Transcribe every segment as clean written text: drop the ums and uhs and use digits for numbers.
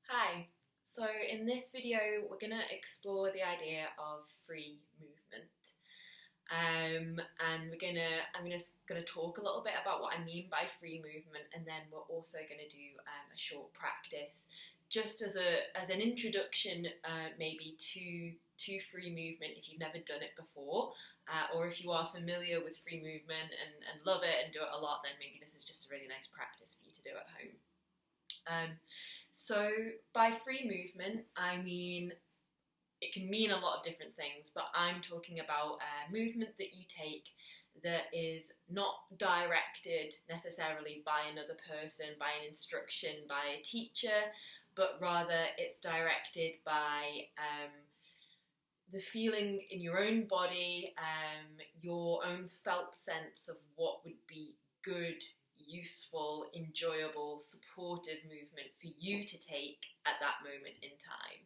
Hi, so in this video we're going to explore the idea of free movement. And I'm gonna talk a little bit about what I mean by free movement, and then we're also going to do a short practice just as an introduction, maybe to free movement if you've never done it before, or if you are familiar with free movement and love it and do it a lot, then maybe this is just a really nice practice for you to do at home. So by free movement, I mean, it can mean a lot of different things, but I'm talking about movement that you take that is not directed necessarily by another person, by an instruction, by a teacher, but rather it's directed by the feeling in your own body, your own felt sense of what would be good, useful, enjoyable, supportive movement for you to take at that moment in time.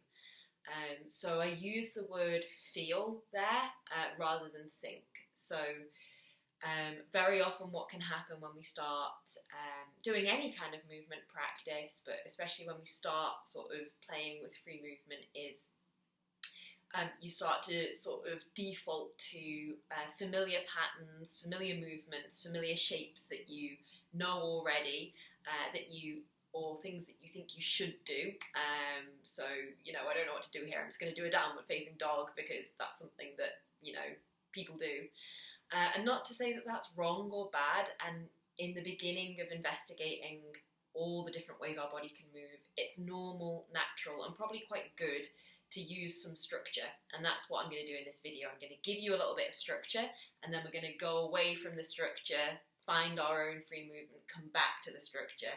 So I use the word feel there rather than think. So very often what can happen when we start doing any kind of movement practice, but especially when we start sort of playing with free movement, is you start to sort of default to familiar patterns, familiar movements, familiar shapes that you know already, or things that you think you should do. So, I don't know what to do here. I'm just going to do a downward facing dog because that's something that, people do. And not to say that that's wrong or bad. And in the beginning of investigating all the different ways our body can move, it's normal, natural, and probably quite good to use some structure. And that's what I'm going to do in this video. I'm going to give you a little bit of structure, and then we're going to go away from the structure, find our own free movement, come back to the structure.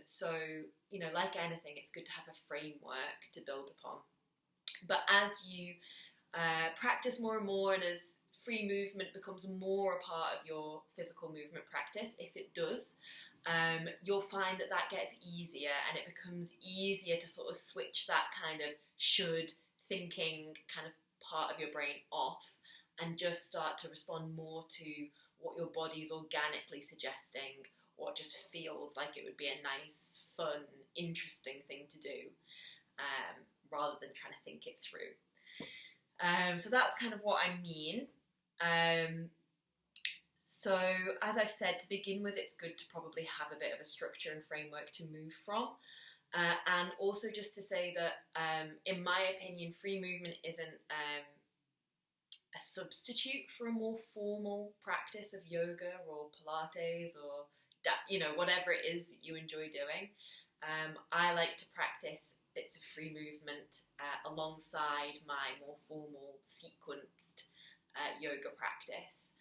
So, like anything, it's good to have a framework to build upon. But as you practice more and more, and as free movement becomes more a part of your physical movement practice, if it does, you'll find that gets easier, and it becomes easier to sort of switch that kind of should thinking kind of part of your brain off and just start to respond more to what your body's organically suggesting, what just feels like it would be a nice, fun, interesting thing to do, rather than trying to think it through. So that's kind of what I mean. So as I've said, to begin with, it's good to probably have a bit of a structure and framework to move from. And also just to say that, in my opinion, free movement isn't a substitute for a more formal practice of yoga or Pilates or whatever it is that you enjoy doing. I like to practice bits of free movement alongside my more formal sequenced yoga practice.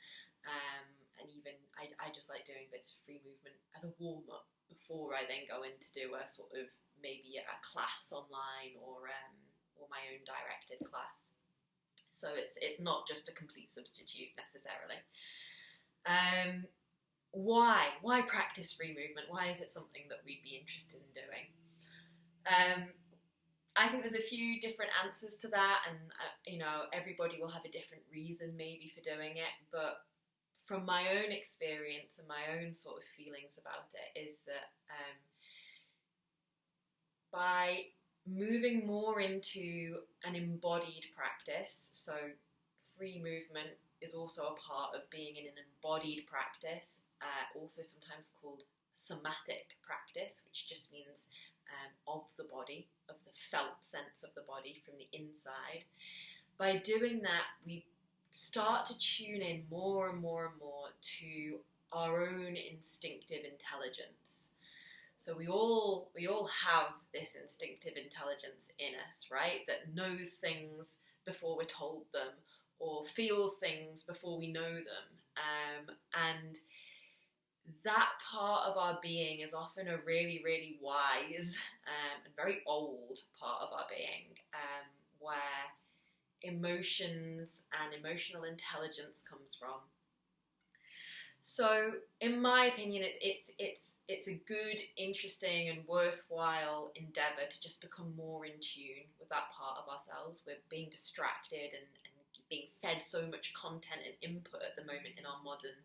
And even I just like doing bits of free movement as a warm-up before I then go in to do a sort of maybe a class online or my own directed class. So it's not just a complete substitute necessarily. Why practice free movement? Why is it something that we'd be interested in doing? I think there's a few different answers to that, and everybody will have a different reason maybe for doing it, but from my own experience and my own sort of feelings about it is that by moving more into an embodied practice, so free movement is also a part of being in an embodied practice, also sometimes called somatic practice, which just means of the body, of the felt sense of the body from the inside. By doing that, we start to tune in more and more and more to our own instinctive intelligence. So we all have this instinctive intelligence in us, right? That knows things before we're told them, or feels things before we know them. And that part of our being is often a really, really wise and very old part of our being, where emotions and emotional intelligence comes from. So, in my opinion, it's a good, interesting, and worthwhile endeavour to just become more in tune with that part of ourselves. We're being distracted and being fed so much content and input at the moment in our modern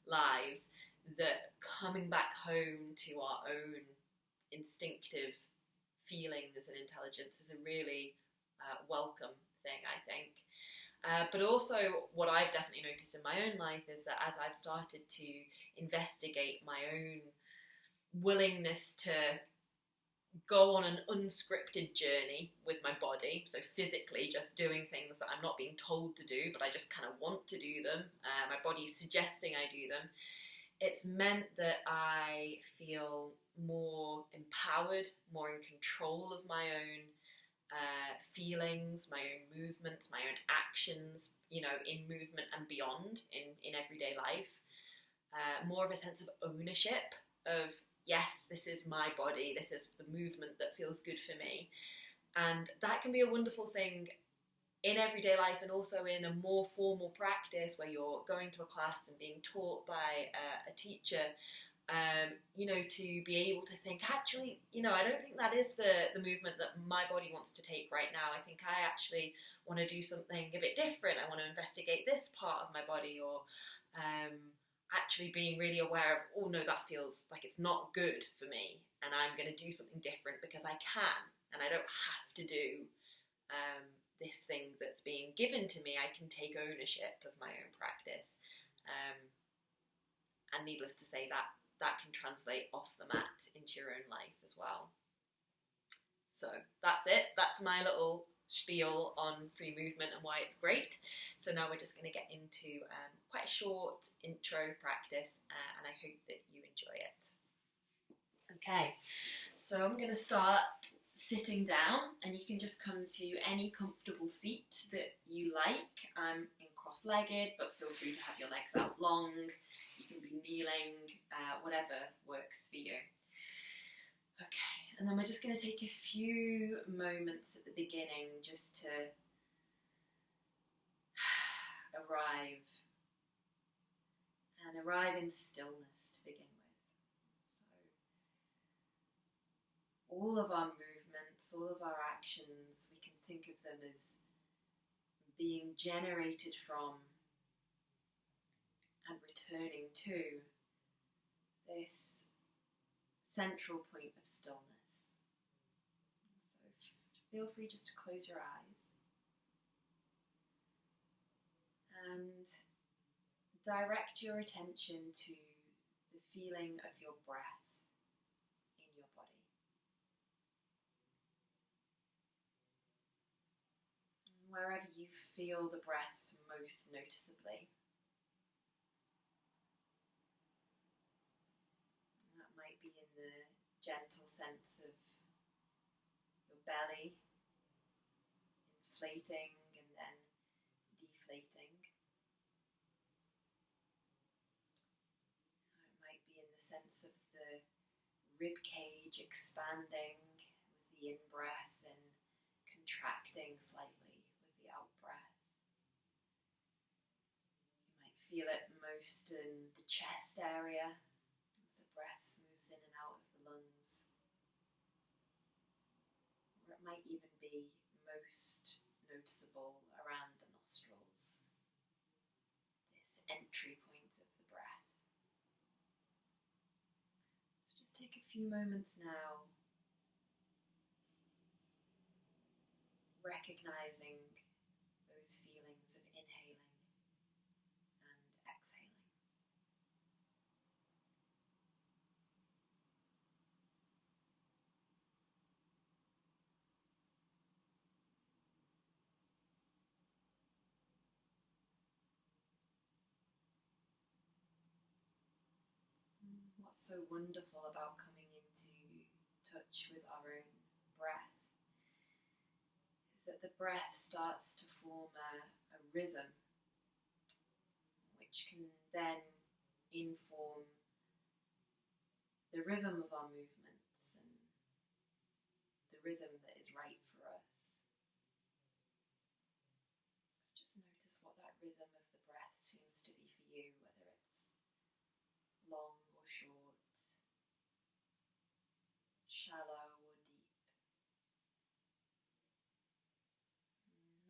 lives that coming back home to our own instinctive feelings and intelligence is a really welcome thing, I think. But also, what I've definitely noticed in my own life is that as I've started to investigate my own willingness to go on an unscripted journey with my body, so physically just doing things that I'm not being told to do, but I just kind of want to do them, my body's suggesting I do them, it's meant that I feel more empowered, more in control of my own feelings, my own movements, my own actions, you know, in movement and beyond, in everyday life. More of a sense of ownership of, yes, this is my body, this is the movement that feels good for me. And that can be a wonderful thing in everyday life, and also in a more formal practice where you're going to a class and being taught by a teacher. You know, to be able to think, actually, you know, I don't think that is the movement that my body wants to take right now. I think I actually want to do something a bit different. I want to investigate this part of my body, or actually being really aware of, oh no, that feels like it's not good for me, and I'm going to do something different because I can, and I don't have to do this thing that's being given to me. I can take ownership of my own practice. And needless to say, that can translate off the mat into your own life as well. So that's it. That's my little spiel on free movement and why it's great. So now we're just going to get into quite a short intro practice, and I hope that you enjoy it. Okay, so I'm going to start sitting down, and you can just come to any comfortable seat that you like. I'm in cross-legged, but feel free to have your legs out long. You can be kneeling, whatever works for you. Okay, and then we're just going to take a few moments at the beginning just to arrive in stillness to begin with. So all of our movements, all of our actions, we can think of them as being generated from and returning to this central point of stillness. So feel free just to close your eyes and direct your attention to the feeling of your breath in your body. Wherever you feel the breath most noticeably. Might be in the gentle sense of your belly inflating and then deflating. It might be in the sense of the rib cage expanding with the in-breath and contracting slightly with the out-breath. You might feel it most in the chest area, breath moves in and out of the lungs. Or it might even be most noticeable around the nostrils, this entry point of the breath. So just take a few moments now, recognizing those feelings of inhaling and exhaling. What's so wonderful about coming into touch with our own breath is that the breath starts to form a rhythm, which can then inform the rhythm of our movements and the rhythm that is right for us. So just notice what that rhythm of the breath seems to be for you, whether it's long or short, shallow or deep.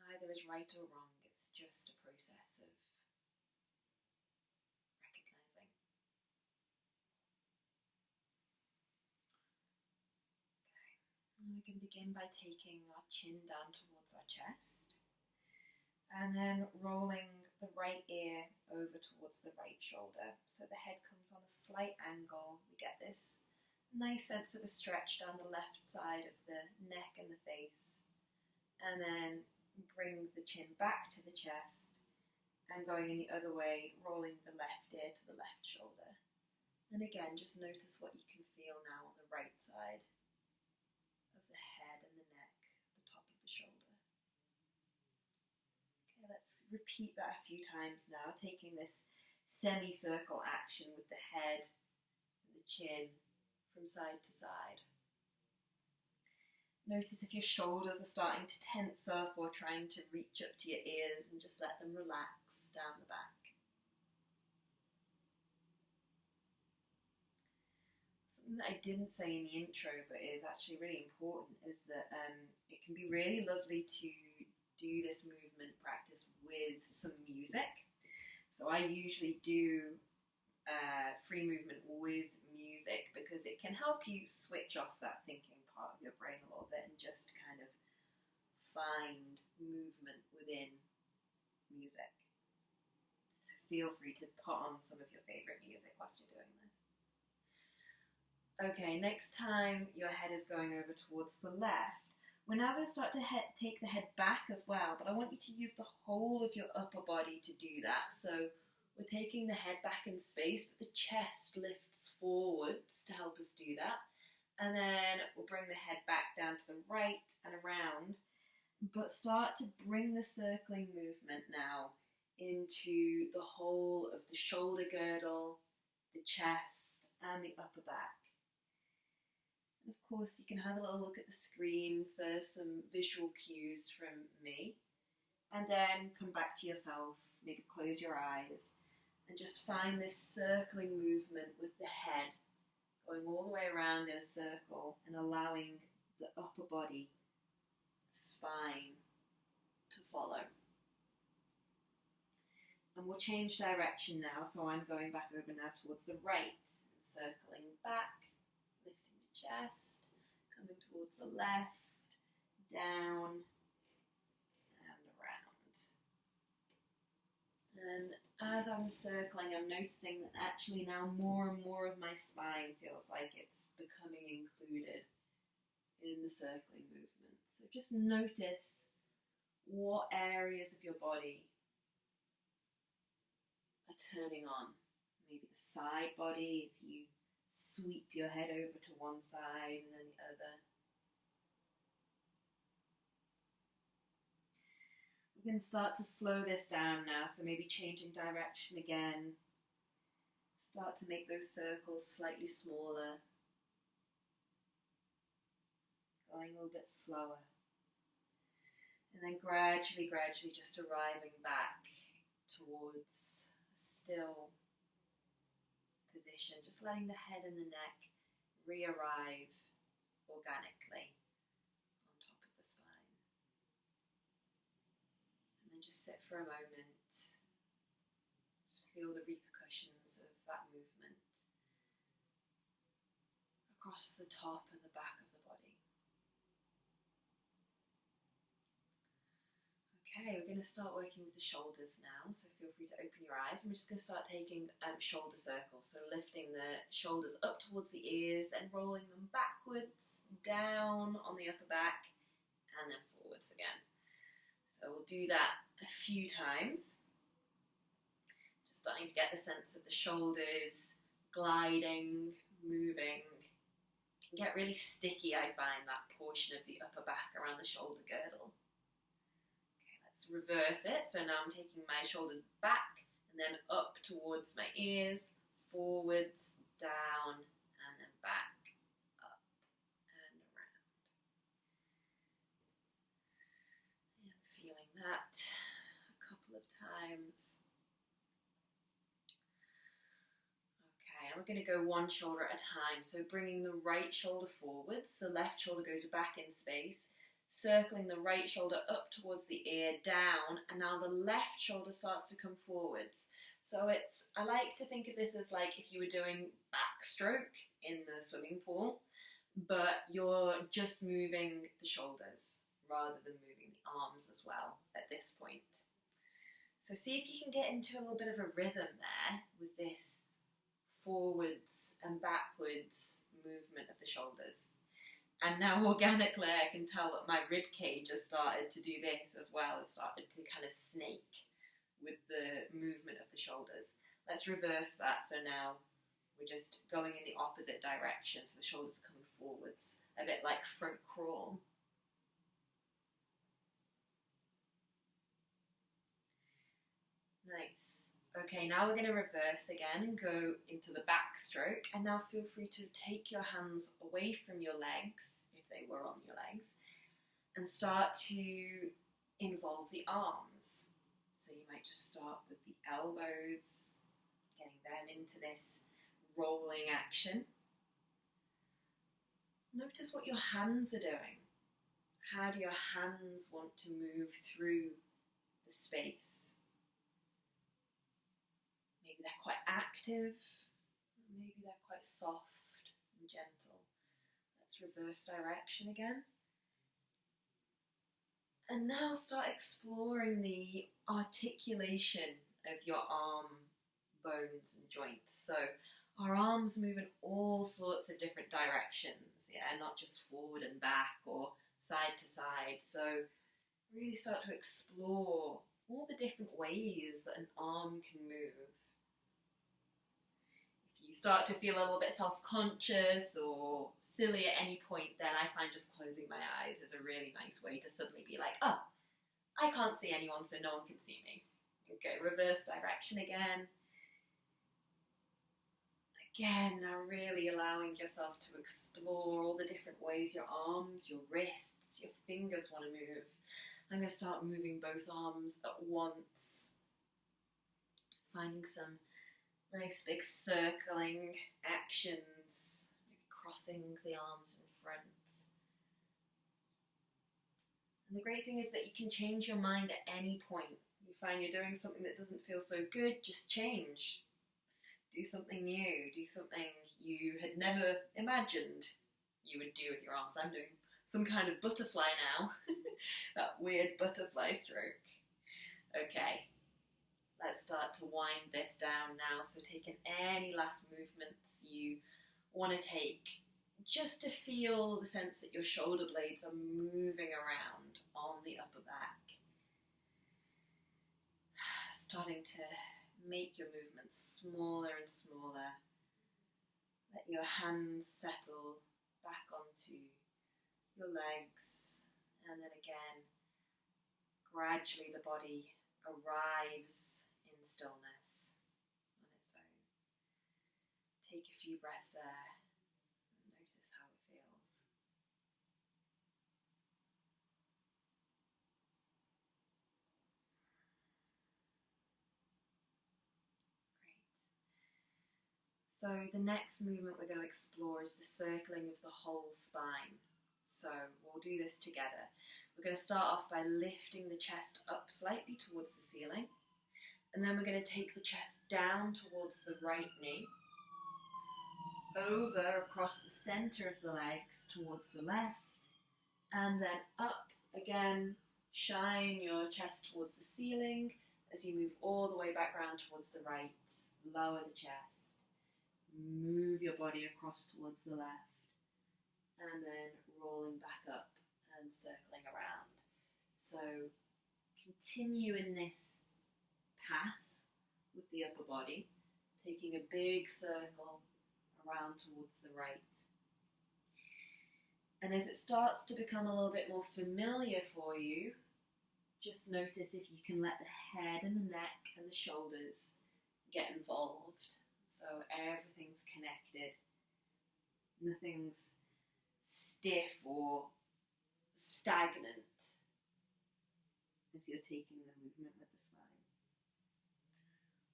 Neither is right or wrong, it's just a process of recognizing. Okay. we're going to begin by taking our chin down towards our chest and then rolling the right ear over towards the right shoulder. So the head comes on a slight angle. We get this nice sense of a stretch down the left side of the neck and the face. And then bring the chin back to the chest and going in the other way, rolling the left ear to the left shoulder. And again, just notice what you can feel now on the right side of the head and the neck, the top of the shoulder. Okay, let's repeat that a few times now, taking this semicircle action with the head and the chin from side to side. Notice if your shoulders are starting to tense up or trying to reach up to your ears, and just let them relax down the back. Something that I didn't say in the intro but is actually really important is that it can be really lovely to do this movement practice with some music. So I usually do free movement with music because it can help you switch off that thinking part of your brain a little bit and just kind of find movement within music. So feel free to put on some of your favourite music whilst you're doing this. Okay, next time your head is going over towards the left, we're now going to start to take the head back as well, but I want you to use the whole of your upper body to do that. So we're taking the head back in space, but the chest lifts forwards to help us do that. And then we'll bring the head back down to the right and around, but start to bring the circling movement now into the whole of the shoulder girdle, the chest, and the upper back. And of course, you can have a little look at the screen for some visual cues from me, and then come back to yourself, maybe close your eyes, and just find this circling movement with the head going all the way around in a circle and allowing the upper body, the spine, to follow. And we'll change direction now, so I'm going back over now towards the right, circling back, lifting the chest, coming towards the left, down, and around. And as I'm circling, I'm noticing that actually now more and more of my spine feels like it's becoming included in the circling movement. So just notice what areas of your body are turning on. Maybe the side body as you sweep your head over to one side and then the other. We're going to start to slow this down now, so maybe changing direction again. Start to make those circles slightly smaller. Going a little bit slower. And then gradually just arriving back towards a still position, just letting the head and the neck re-arrive organically on top of the spine. And then just sit for a moment, just feel the repercussions of that movement across the top and the back of the body. Okay, we're going to start working with the shoulders now, so feel free to open your eyes. I'm just going to start taking shoulder circles, so lifting the shoulders up towards the ears, then rolling them backwards, down on the upper back, and then forwards again. So we'll do that a few times. Just starting to get the sense of the shoulders gliding, moving. It can get really sticky, I find, that portion of the upper back around the shoulder girdle. Reverse it, so now I'm taking my shoulders back and then up towards my ears, forwards, down, and then back, up, and around. And feeling that a couple of times. Okay, and we're going to go one shoulder at a time, so bringing the right shoulder forwards, the left shoulder goes back in space, circling the right shoulder up towards the ear, down, and now the left shoulder starts to come forwards. So I like to think of this as like if you were doing backstroke in the swimming pool. but you're just moving the shoulders rather than moving the arms as well at this point. So see if you can get into a little bit of a rhythm there with this forwards and backwards movement of the shoulders. And now organically I can tell that my rib cage has started to do this as well, has started to kind of snake with the movement of the shoulders. Let's reverse that. So now we're just going in the opposite direction, so the shoulders are coming forwards, a bit like front crawl. Nice. Okay, now we're going to reverse again and go into the backstroke. And now feel free to take your hands away from your legs, if they were on your legs, and start to involve the arms. So you might just start with the elbows, getting them into this rolling action. Notice what your hands are doing. How do your hands want to move through the space? Maybe they're quite active, maybe they're quite soft and gentle. Let's reverse direction again. And now start exploring the articulation of your arm bones and joints. So our arms move in all sorts of different directions, not just forward and back or side to side. So really start to explore all the different ways that an arm can move. If you start to feel a little bit self-conscious or silly at any point, then I find just closing my eyes is a really nice way to suddenly be like, oh, I can't see anyone, so no one can see me. Okay, reverse direction again. Again, now really allowing yourself to explore all the different ways your arms, your wrists, your fingers want to move. I'm going to start moving both arms at once. Finding some nice big circling actions, maybe crossing the arms in front. And the great thing is that you can change your mind at any point. You find you're doing something that doesn't feel so good, just change. Do something new, do something you had never imagined you would do with your arms. I'm doing some kind of butterfly now, that weird butterfly stroke. Okay, let's start to wind this down now. So taking any last movements you want to take, just to feel the sense that your shoulder blades are moving around on the upper back. Starting to make your movements smaller and smaller. Let your hands settle back onto your legs, and then again, gradually the body arrives in stillness on its own. Take a few breaths there and notice how it feels. So the next movement we're going to explore is the circling of the whole spine. So we'll do this together. We're going to start off by lifting the chest up slightly towards the ceiling. And then we're going to take the chest down towards the right knee. Over across the center of the legs towards the left. And then up again. Shine your chest towards the ceiling as you move all the way back around towards the right. Lower the chest. Move your body across towards the left, and then rolling back up and circling around. So continue in this path with the upper body, taking a big circle around towards the right. And as it starts to become a little bit more familiar for you, just notice if you can let the head and the neck and the shoulders get involved. So everything's connected, nothing's stiff or stagnant as you're taking the movement with the spine.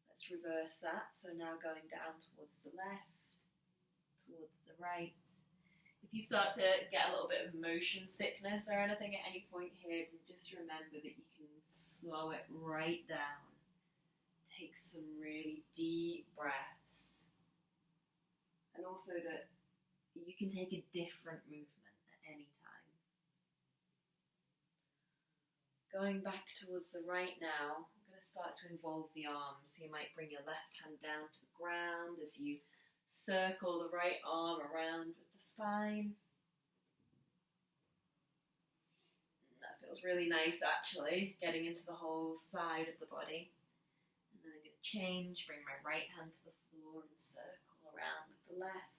Let's reverse that. So now going down towards the left, towards the right. If you start to get a little bit of motion sickness or anything at any point here, just remember that you can slow it right down. Take some really deep breaths. And also that you can take a different movement at any time. Going back towards the right now, I'm going to start to involve the arms. So you might bring your left hand down to the ground as you circle the right arm around with the spine. That feels really nice actually, getting into the whole side of the body. And then I'm going to change, bring my right hand to the floor and circle around with the left.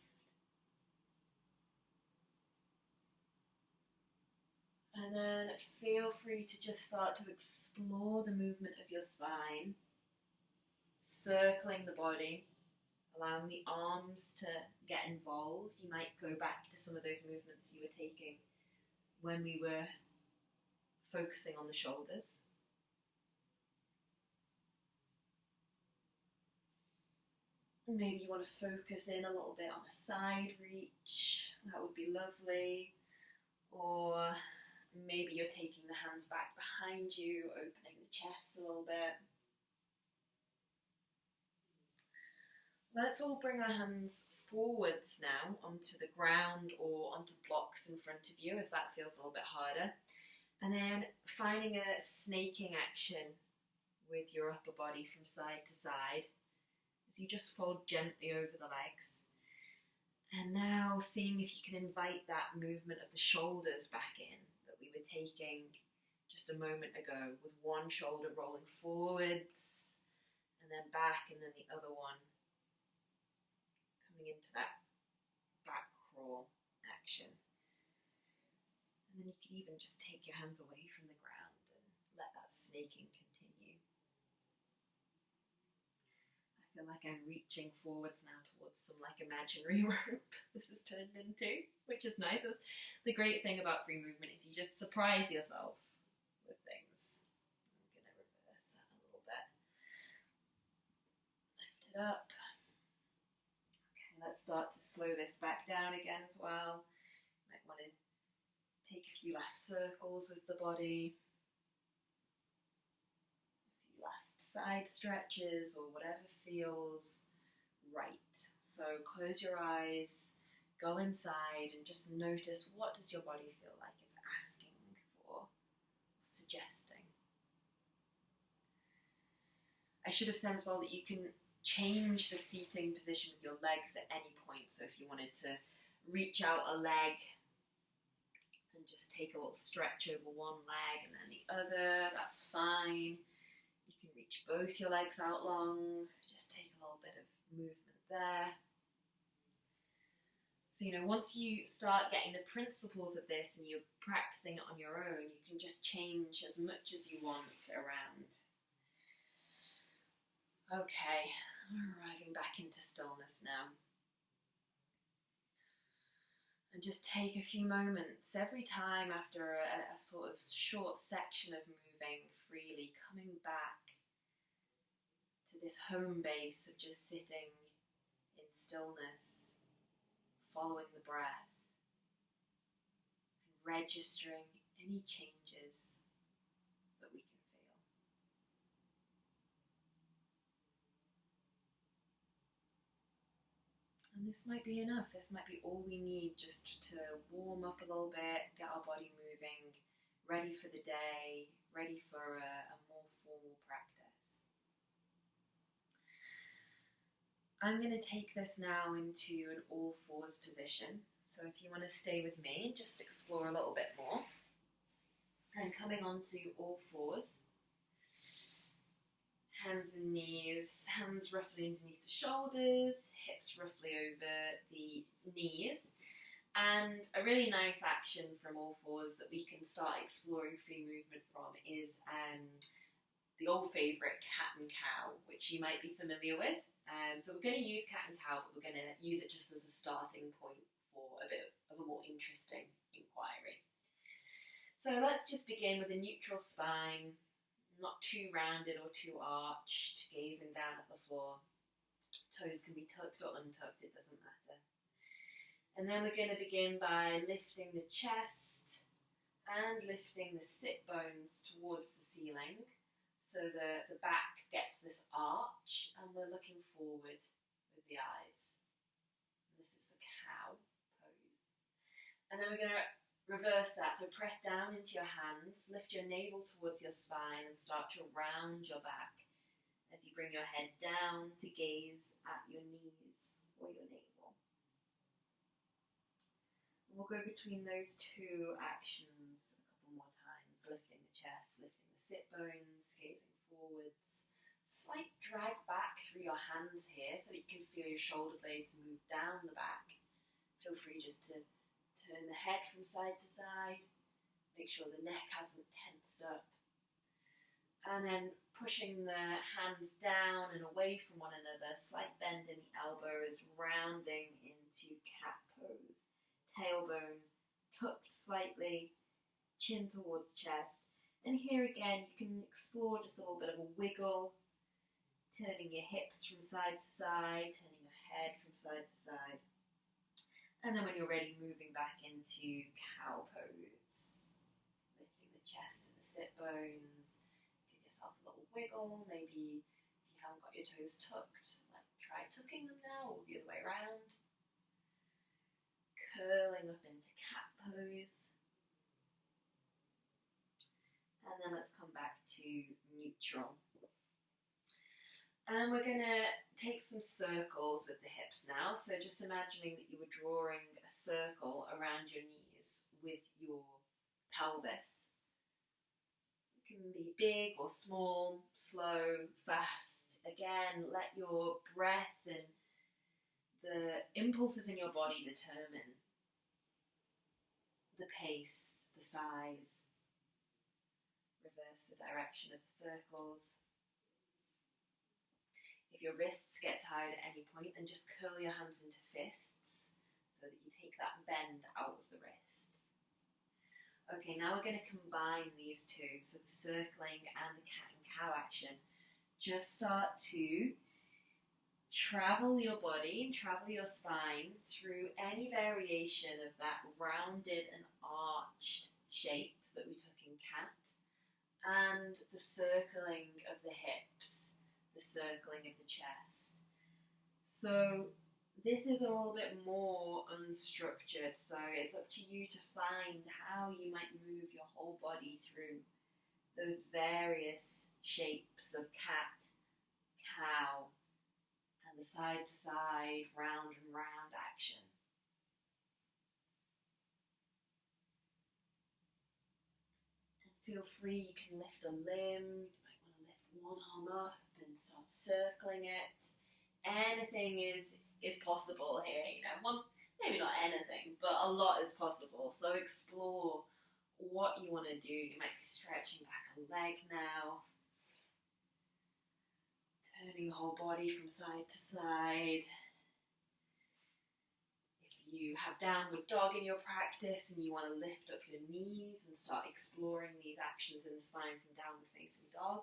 And then feel free to just start to explore the movement of your spine, circling the body, allowing the arms to get involved. You might go back to some of those movements you were taking when we were focusing on the shoulders. And maybe you want to focus in a little bit on the side reach. That would be lovely. Or maybe you're taking the hands back behind you, opening the chest a little bit. Let's all bring our hands forwards now onto the ground or onto blocks in front of you if that feels a little bit harder. And then finding a snaking action with your upper body from side to side as you just fold gently over the legs. And now seeing if you can invite that movement of the shoulders back in that we were taking just a moment ago, with one shoulder rolling forwards and then back, and then the other one coming into that back crawl action. And then you can even just take your hands away from the ground and let that snaking continue. I feel like I'm reaching forwards now towards some like imaginary rope this has turned into, which is nice. That's the great thing about free movement, is you just surprise yourself with things. I'm going to reverse that a little bit. Lift it up. Okay, let's start to slow this back down again as well. You might want to take a few last circles with the body. Last side stretches or whatever feels right. So close your eyes, go inside and just notice, what does your body feel like it's asking for or suggesting. I should have said as well that you can change the seating position with your legs at any point. So if you wanted to reach out a leg and just take a little stretch over one leg and then the other, that's fine. You can reach both your legs out long, just take a little bit of movement there. So, once you start getting the principles of this and you're practicing it on your own, you can just change as much as you want around. Okay, we're arriving back into stillness now. And just take a few moments every time after a sort of short section of moving freely, coming back to this home base of just sitting in stillness, following the breath, and registering any changes that we can feel. And this might be enough. This might be all we need just to warm up a little bit, get our body moving, ready for the day, ready for a more formal practice. I'm going to take this now into an all fours position. So if you want to stay with me and just explore a little bit more. And coming onto all fours. Hands and knees, hands roughly underneath the shoulders, hips roughly over the knees. And a really nice action from all fours that we can start exploring free movement from is the old favourite cat and cow, which you might be familiar with. So we're going to use cat and cow, but we're going to use it just as a starting point for a bit of a more interesting inquiry. So let's just begin with a neutral spine, not too rounded or too arched, gazing down at the floor. Toes can be tucked or untucked, it doesn't matter. And then we're going to begin by lifting the chest and lifting the sit bones towards the ceiling. So the back gets this arch and we're looking forward with the eyes. And this is the cow And then we're going to reverse that. So press down into your hands, lift your navel towards your spine and start to round your back as you bring your head down to gaze at your knees or your navel. And we'll go between those two actions a couple more times, lifting the chest, lifting the sit bones, gazing forwards. Slight drag back through your hands here so that you can feel your shoulder blades move down the back. Feel free just to turn the head from side to side. Make sure the neck hasn't tensed up. And then pushing the hands down and away from one another. Slight bend in the elbows, rounding into cat pose. Tailbone tucked slightly, chin towards chest. And here again, you can explore just a little bit of a wiggle. Turning your hips from side to side, turning your head from side to side. And then when you're ready, moving back into cow pose. Lifting the chest and the sit bones. Give yourself a little wiggle. Maybe if you haven't got your toes tucked, try tucking them now, or the other way around. Curling up into cat pose. And then let's come back to neutral. And we're going to take some circles with the hips now. So just imagining that you were drawing a circle around your knees with your pelvis. It can be big or small, slow, fast. Again, let your breath and the impulses in your body determine the pace, the size. Reverse the direction of the circles. If your wrists get tired at any point, then just curl your hands into fists so that you take that bend out of the wrists. Okay, now we're going to combine these two, so the circling and the cat and cow action. Just start to travel your body, travel your spine through any variation of that rounded and arched shape that we took in cat, and the circling of the hips. The circling of the chest. So this is a little bit more unstructured, so it's up to you to find how you might move your whole body through those various shapes of cat, cow, and the side to side, round and round action. And feel free, you can lift a limb. One arm up and start circling it. Anything is possible here, Well, maybe not anything, but a lot is possible. So explore what you want to do. You might be stretching back a leg now. Turning the whole body from side to side. If you have downward dog in your practice and you want to lift up your knees and start exploring these actions in the spine from downward facing dog,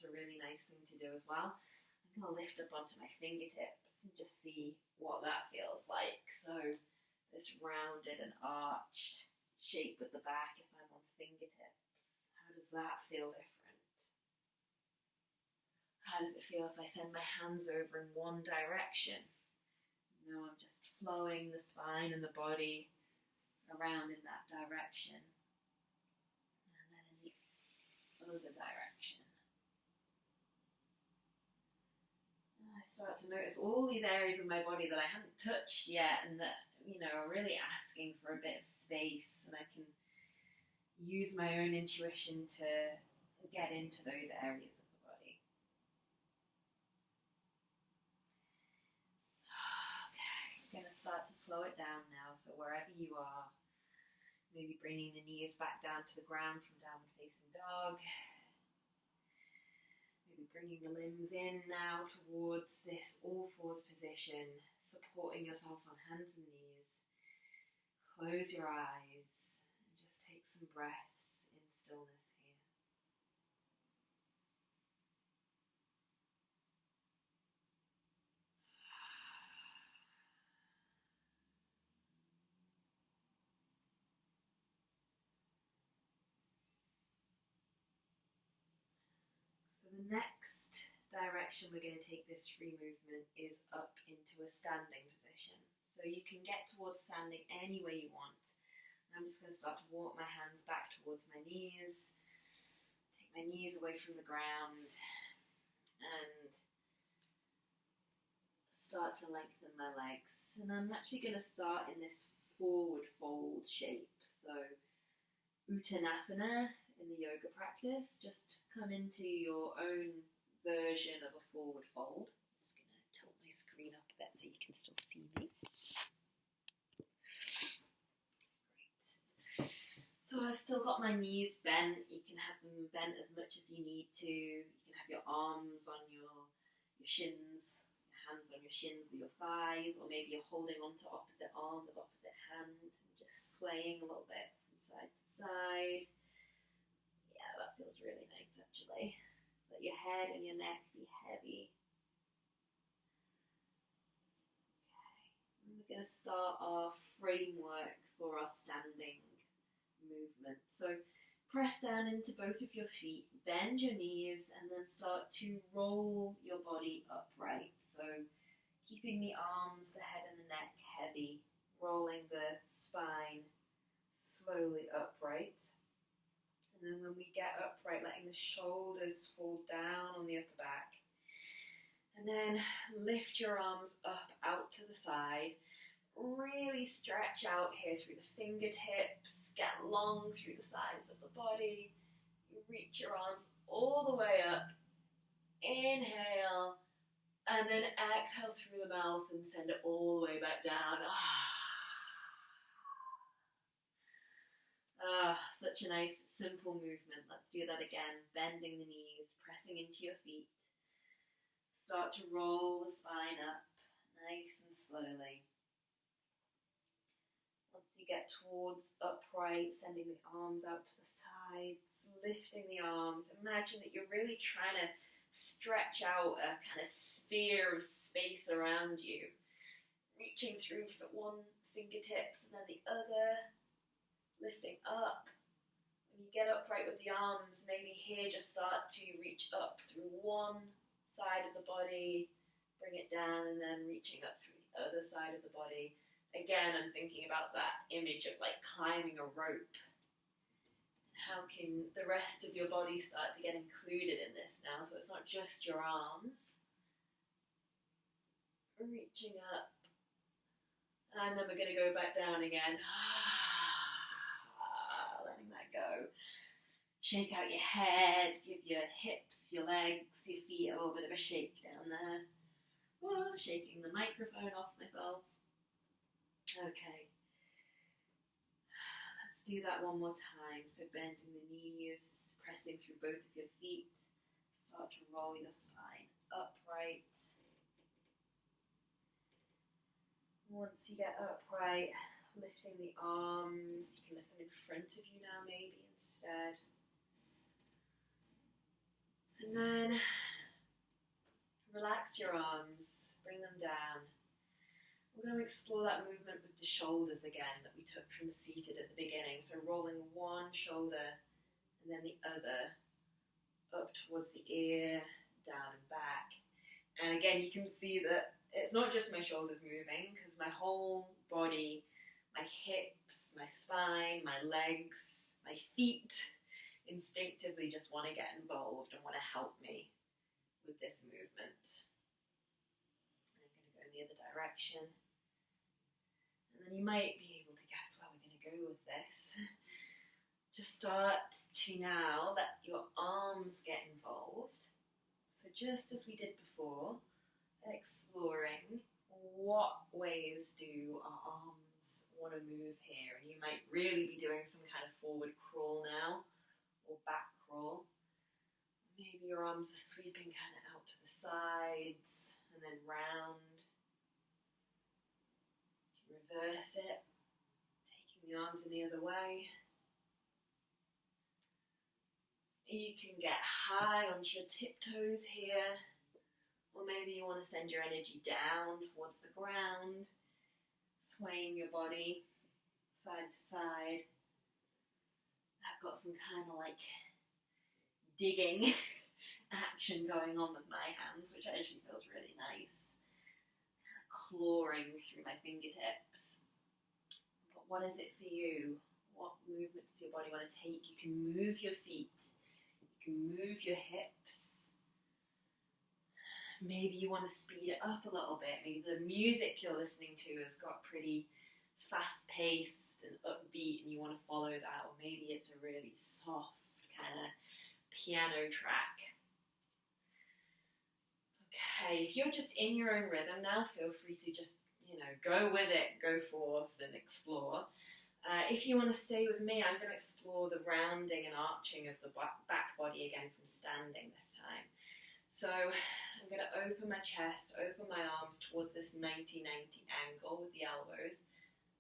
a really nice thing to do as well. I'm going to lift up onto my fingertips and just see what that feels like. So this rounded and arched shape with the back if I'm on fingertips. How does that feel different? How does it feel if I send my hands over in one direction? No, I'm just flowing the spine and the body around in that direction. And then in the other direction. I start to notice all these areas of my body that I haven't touched yet and that, are really asking for a bit of space, and I can use my own intuition to get into those areas of the body. Okay, I'm going to start to slow it down now, so wherever you are, maybe bringing the knees back down to the ground from downward facing dog. Bringing the limbs in now towards this all-fours position, supporting yourself on hands and knees. Close your eyes and just take some breaths in stillness here. So the next direction we're going to take this free movement is up into a standing position. So you can get towards standing any way you want. I'm just going to start to walk my hands back towards my knees, take my knees away from the ground, and start to lengthen my legs. And I'm actually going to start in this forward fold shape. So Uttanasana in the yoga practice, just come into your own version of a forward fold. I'm just going to tilt my screen up a bit so you can still see me. So I've still got my knees bent. You can have them bent as much as you need to. You can have your arms on your shins, your hands on your shins or your thighs, or maybe you're holding onto opposite arm with opposite hand and just swaying a little bit from side to side. Yeah, that feels really nice actually. Let your head and your neck be heavy. Okay, and we're going to start our framework for our standing movement. So press down into both of your feet, bend your knees, and then start to roll your body upright. So keeping the arms, the head and the neck heavy, rolling the spine slowly upright. And then when we get upright, letting the shoulders fall down on the upper back. And then lift your arms up out to the side. Really stretch out here through the fingertips, get long through the sides of the body. You reach your arms all the way up. Inhale, and then exhale through the mouth and send it all the way back down. Such a nice, simple movement. Let's do that again. Bending the knees, pressing into your feet. Start to roll the spine up, nice and slowly. Once you get towards upright, sending the arms out to the sides, lifting the arms. Imagine that you're really trying to stretch out a kind of sphere of space around you. Reaching through for one fingertips and then the other. Lifting up. When you get upright with the arms, maybe here just start to reach up through one side of the body, bring it down, and then reaching up through the other side of the body. Again, I'm thinking about that image of like climbing a rope. How can the rest of your body start to get included in this now? So it's not just your arms. Reaching up. And then we're going to go back down again. Letting that go. Shake out your head. Give your hips, your legs, your feet a little bit of a shake down there. Oh, shaking the microphone off myself. Okay, let's do that one more time. So bending the knees, pressing through both of your feet. Start to roll your spine upright. Once you get upright, lifting the arms. You can lift them in front of you now maybe instead. And then relax your arms, bring them down. We're going to explore that movement with the shoulders again that we took from seated at the beginning. So rolling one shoulder and then the other up towards the ear, down and back. And again, you can see that it's not just my shoulders moving, because my whole body, my hips, my spine, my legs, my feet instinctively just want to get involved and want to help me with this movement. I'm going to go in the other direction. And then you might be able to guess where we're going to go with this. Just start to now let your arms get involved. So just as we did before, exploring what ways do our arms want to move here. And you might really be doing some kind of forward crawl now, or back crawl. Maybe your arms are sweeping kind of out to the sides and then round. Reverse it, taking the arms in the other way. You can get high onto your tiptoes here, or maybe you want to send your energy down towards the ground, swaying your body side to side. I've got some kind of like digging action going on with my hands, which actually feels really nice. Clawing through my fingertips. But what is it for you? What movement does your body want to take? You can move your feet. You can move your hips. Maybe you want to speed it up a little bit. Maybe the music you're listening to has got pretty fast-paced and upbeat and you want to follow that. Or maybe it's a really soft kind of piano track. Okay, if you're just in your own rhythm now, feel free to just, go with it, go forth and explore. If you want to stay with me, I'm going to explore the rounding and arching of the back body again from standing this time. So I'm going to open my chest, open my arms towards this 90-90 angle with the elbows,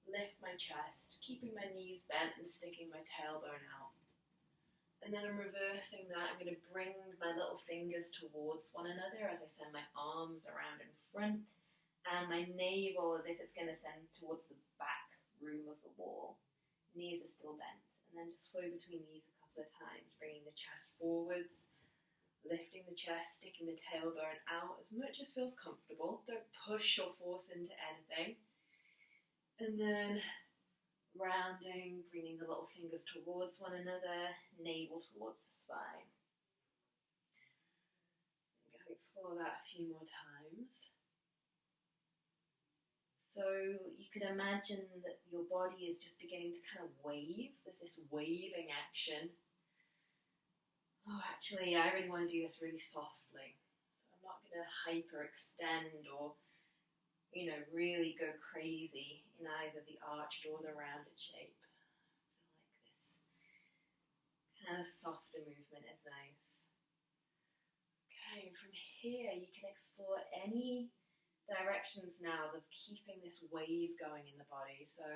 lift my chest, keeping my knees bent and sticking my tailbone out. And then I'm reversing that. I'm going to bring my little fingers towards one another as I send my arms around in front and my navel as if it's going to send towards the back room of the wall. Knees are still bent. And then just flow between these a couple of times, bringing the chest forwards, lifting the chest, sticking the tailbone out as much as feels comfortable. Don't push or force into anything. And then rounding, bringing the little fingers towards one another, navel towards the spine. I'm going to explore that a few more times. So you can imagine that your body is just beginning to kind of wave. There's this waving action. Oh, actually, I really want to do this really softly. So I'm not going to hyperextend or, really go crazy in either the arched or the rounded shape. I feel like this kind of softer movement is nice. Okay, and from here you can explore any directions now of keeping this wave going in the body. So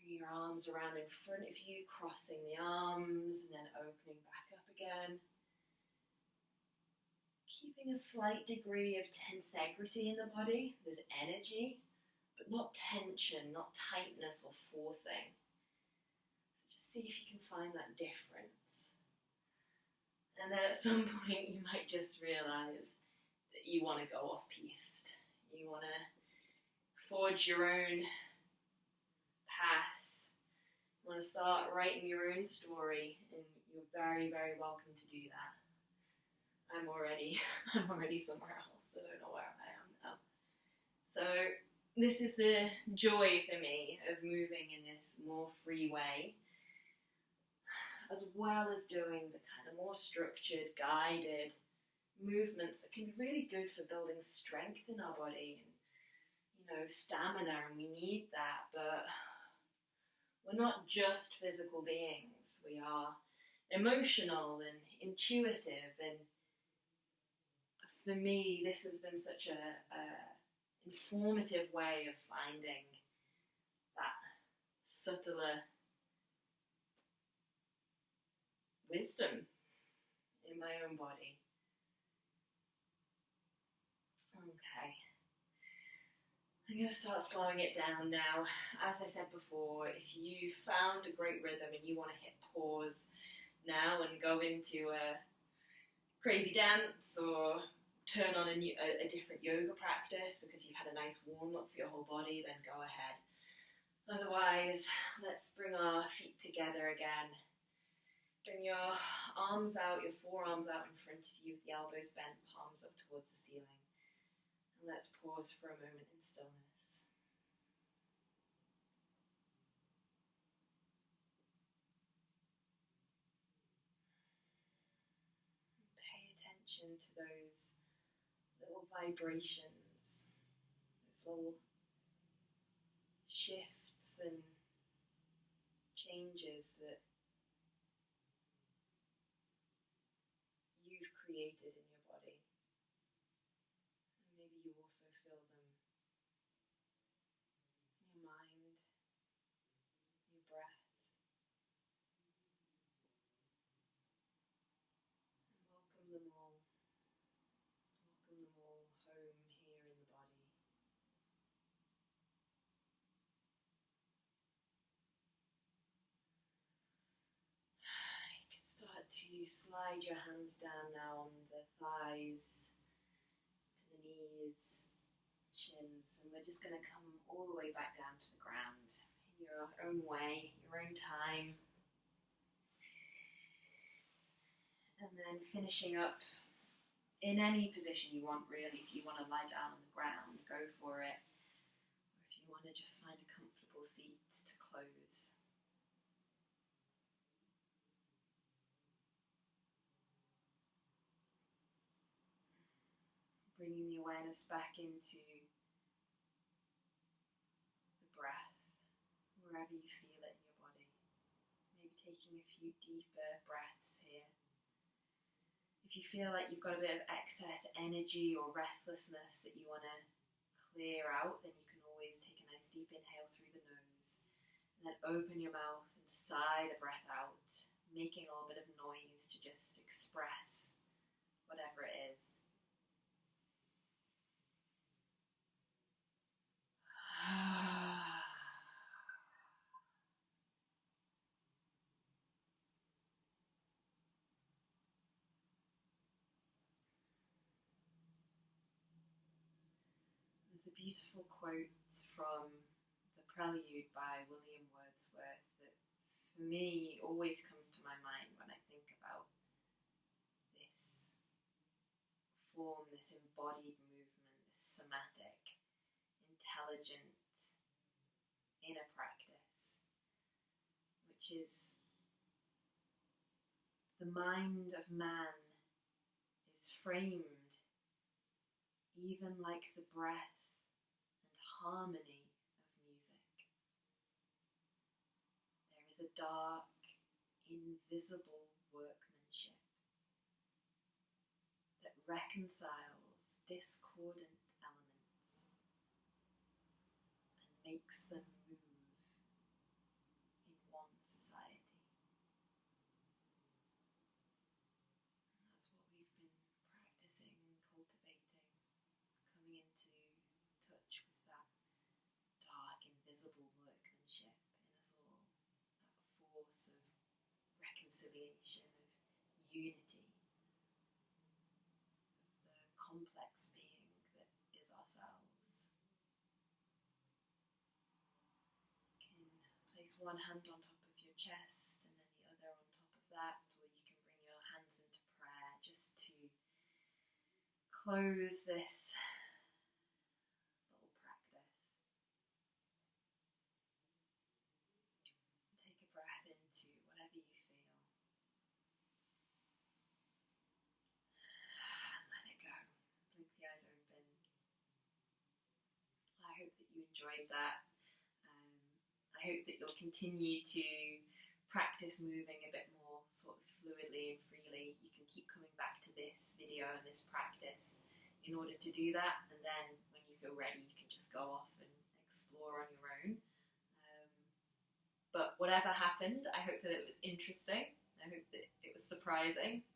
bring your arms around in front of you, crossing the arms and then opening back up again. Keeping a slight degree of tensegrity in the body. There's energy, but not tension, not tightness or forcing. So just see if you can find that difference. And then at some point you might just realize that you want to go off-piste. You want to forge your own path. You want to start writing your own story, and you're very, very welcome to do that. I'm already somewhere else. I don't know where I am now. So this is the joy for me of moving in this more free way, as well as doing the kind of more structured, guided movements that can be really good for building strength in our body and, stamina, and we need that, but we're not just physical beings. We are emotional and intuitive, and for me, this has been such a informative way of finding that subtler wisdom in my own body. Okay. I'm going to start slowing it down now. As I said before, if you found a great rhythm and you want to hit pause now and go into a crazy dance or turn on a different yoga practice because you've had a nice warm-up for your whole body, then go ahead. Otherwise, let's bring our feet together again. Bring your arms out, your forearms out in front of you with the elbows bent, palms up towards the ceiling. And let's pause for a moment in stillness. And pay attention to those little vibrations, those little shifts and changes that you've created in your body. And maybe you also feel them in your mind, your breath. And welcome them all. Welcome them all home here in the body. You can start to slide your hands down now on the thighs, to the knees, shins, and we're just going to come all the way back down to the ground. In your own way, your own time. And then finishing up in any position you want, really. If you want to lie down on the ground, go for it. Or if you want to just find a comfortable seat to close. Bringing the awareness back into the breath, wherever you feel it in your body. Maybe taking a few deeper breaths here. If you feel like you've got a bit of excess energy or restlessness that you want to clear out, then you can always take a nice deep inhale through the nose and then open your mouth and sigh the breath out, making a little bit of noise to just express whatever it is. There's a beautiful quote from The Prelude by William Wordsworth that for me always comes to my mind when I think about this form, this embodied movement, this somatic, intelligent inner practice, which is the mind of man is framed even like the breath and harmony of music. There is a dark, invisible workmanship that reconciles discordant elements and makes them move in one society. And that's what we've been practicing, cultivating, coming into touch with that dark, invisible workmanship in us all, that force of reconciliation, of unity, of the complex being that is ourselves. You can place one hand on top of your chest and then the other on top of that, or you can bring your hands into prayer just to close this little practice. Take a breath into whatever you feel. And let it go. Blink the eyes open. I hope that you enjoyed that. I hope that you'll continue to practice moving a bit more sort of fluidly and freely. You can keep coming back to this video and this practice in order to do that, and then when you feel ready you can just go off and explore on your own. But whatever happened, I hope that it was interesting. I hope that it was surprising.